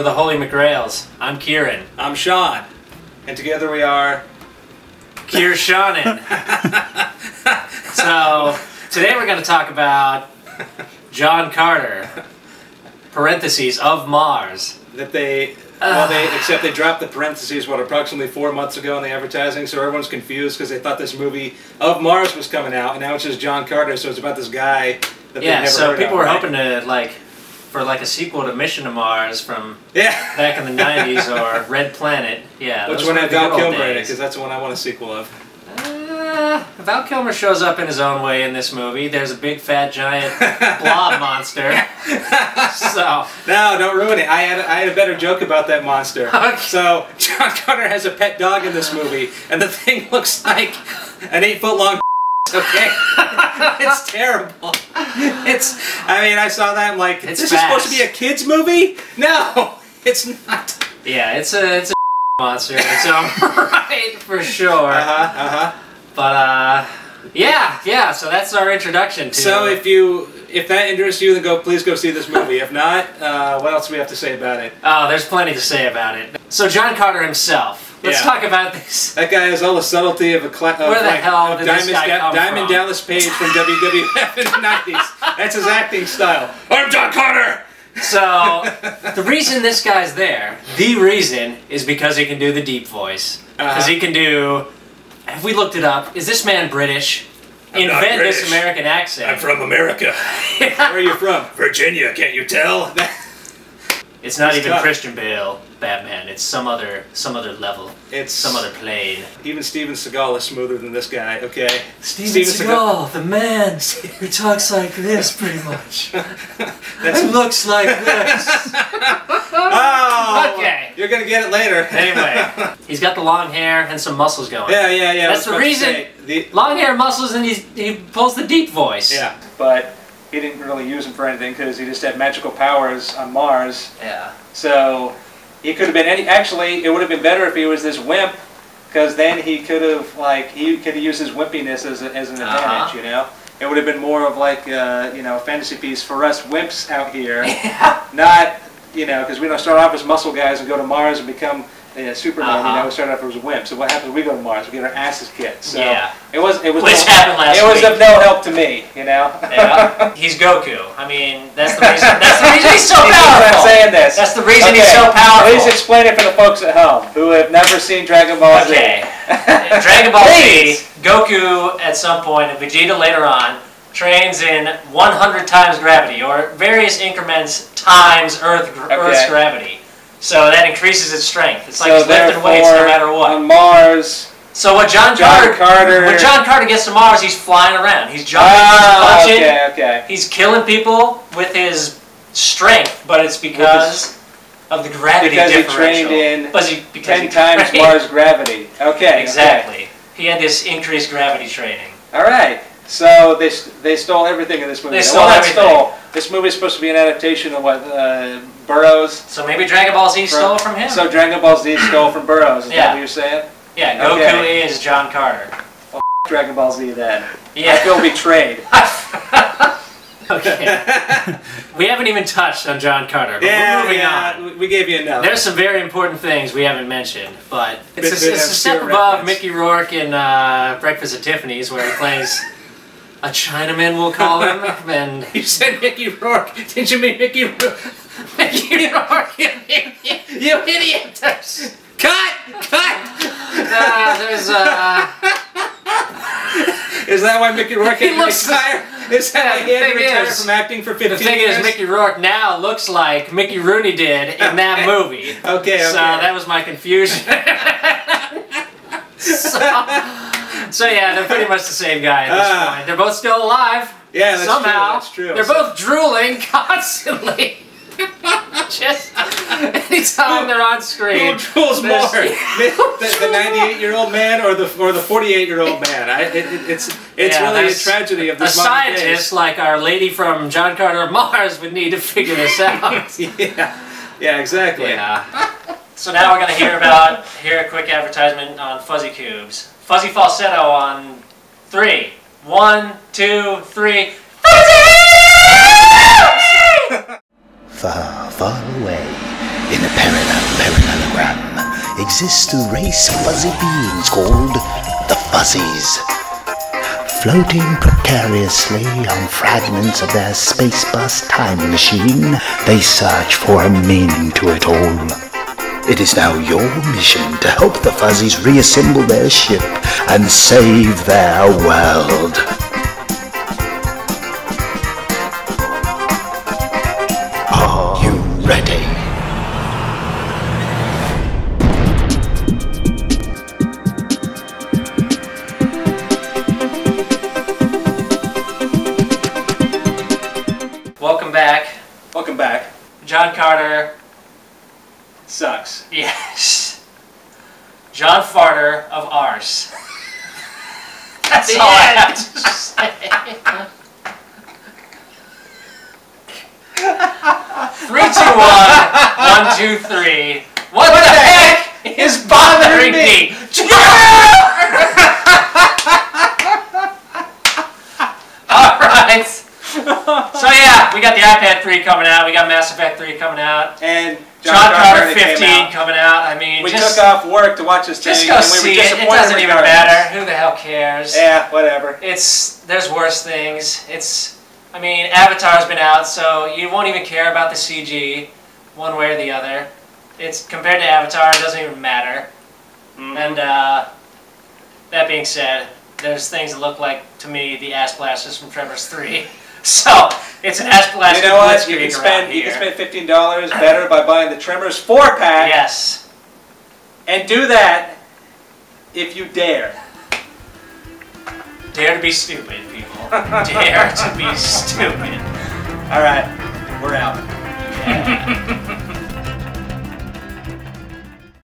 the Holey McGrails. I'm Kieran. I'm Sean. And together we are... Kiershanin. So, today we're going to talk about John Carter, parentheses, of Mars. That they... except they dropped the parentheses, approximately 4 months ago in the advertising, so everyone's confused because they thought this movie Of Mars was coming out, and now it's just John Carter, so it's about this guy that they've never heard of. Yeah, so people were hoping to, for a sequel to Mission to Mars from back in the 90s, or Red Planet. Yeah, which one had Val Kilmer in it, because that's the one I want a sequel of. Val Kilmer shows up in his own way in this movie. There's a big, fat, giant blob monster. So no, don't ruin it. I had a better joke about that monster. Okay. So John Carter has a pet dog in this movie, and the thing looks like an 8-foot-long. Okay, it's terrible. I saw that. I'm like, this is supposed to be a kids movie? No, it's not. Yeah, it's a monster. It's right for sure. But yeah. So that's our introduction to. So if that interests you, then please go see this movie. If not, what else do we have to say about it? Oh, there's plenty to say about it. So John Carter himself. Let's talk about this. That guy has all the subtlety of Where the hell did this guy come Diamond from? Dallas Page from WWF in the 90s. That's his acting style. I'm John Carter! So, the reason this guy's there, is because he can do the deep voice. Because he can do... Have we looked it up? Is this man British? Invent this American accent. I'm from America. Where are you from? Virginia, can't you tell? It's not even tough. Christian Bale Batman. It's some other level. It's some other plane. Even Steven Seagal is smoother than this guy. Okay. Steven Seagal, the man who talks like this, pretty much. It looks like this. Oh. Okay. You're gonna get it later. Anyway, he's got the long hair and some muscles going. Yeah. That's the reason. Long hair, muscles, and he pulls the deep voice. Yeah, but he didn't really use them for anything because he just had magical powers on Mars. Yeah. So he could have been any. Actually, it would have been better if he was this wimp, because then he could have used his wimpiness as an advantage. You know, it would have been more of a fantasy piece for us wimps out here. Yeah. Not because we don't start off as muscle guys and go to Mars and become Superman. We start off as a wimp. So what happens? We go to Mars. We get our asses kicked. So it was. Which happened last week. It was of no help to me. Yeah. He's Goku. I mean, that's the reason. That's the reason he's so powerful. I'm saying this. That's the reason he's so powerful. Please explain it for the folks at home who have never seen Dragon Ball Z. Okay. Dragon Ball Z. Goku at some point, and Vegeta later on, trains in 100 times gravity, or various increments times Earth's gravity. So that increases its strength. It's like he's lifting weights no matter what. On Mars. So when John Carter gets to Mars, he's flying around. He's jumping, he's punching. He's killing people with his strength, but it's because of the gravity differential. Because he trained in 10 times Mars gravity. Okay. Exactly. He had this increased gravity training. All right. So they stole everything in this movie. They stole everything. This movie is supposed to be an adaptation of what Burroughs. So maybe Dragon Ball Z stole from him. So Dragon Ball Z stole from Burroughs. Is that what you're saying? Yeah. Goku is John Carter. Well, Dragon Ball Z then. Yeah. I feel betrayed. Okay. We haven't even touched on John Carter, but we're moving on. We gave you enough. There's some very important things we haven't mentioned, but it's a step above Mickey Rourke in Breakfast at Tiffany's, where he plays a Chinaman, we'll call him. And you said Mickey Rourke. Did you mean Mickey Rourke? Mickey Rourke, you idiot! Cut! There's Is that why Mickey Rourke had to retire? Is that why he had to retire from acting for 15 years? The thing is, Mickey Rourke now looks like Mickey Rooney did in that movie. Okay. So that was my confusion. So yeah, they're pretty much the same guy at this point. They're both still alive. Yeah, that's somehow. That's true. They're both drooling constantly. Just anytime they're on screen. Who drools more? The 98-year-old man or the 48-year-old man? It's really a tragedy of this modern days. A scientist like our lady from John Carter of Mars would need to figure this out. Yeah, exactly. Yeah. So now we're going to hear a quick advertisement on Fuzzy Cubes. Fuzzy falsetto on 3. 1, 2, 3. Fuzzy! Far, far away In a parallelogram exists a race of fuzzy beings called the Fuzzies. Floating precariously on fragments of their space bus time machine, they search for a meaning to it all. It is now your mission to help the Fuzzies reassemble their ship and save their world. Are you ready? Welcome back. Welcome back. John Carter. Sucks. Yes. John Farter of Arse. That's all I have to say. 3, 2, 1, 1, 2, 3. What the heck is bothering me? Alright. So yeah, we got the iPad 3 coming out, we got Mass Effect 3 coming out. And John Carter 15 coming out. I mean, we took off work to watch this thing. Just go see it. It doesn't even matter. Who the hell cares? Yeah, whatever. There's worse things. I mean, Avatar's been out, so you won't even care about the CG, one way or the other. It's compared to Avatar, it doesn't even matter. Mm-hmm. And that being said, there's things that look like, to me, the ass blasters from Trevor's 3. So it's an ass blaster. You know what? You can spend $15 better by buying the Tremors 4-pack. Yes. And do that if you dare. Dare to be stupid, people. Dare to be stupid. All right, we're out. Yeah.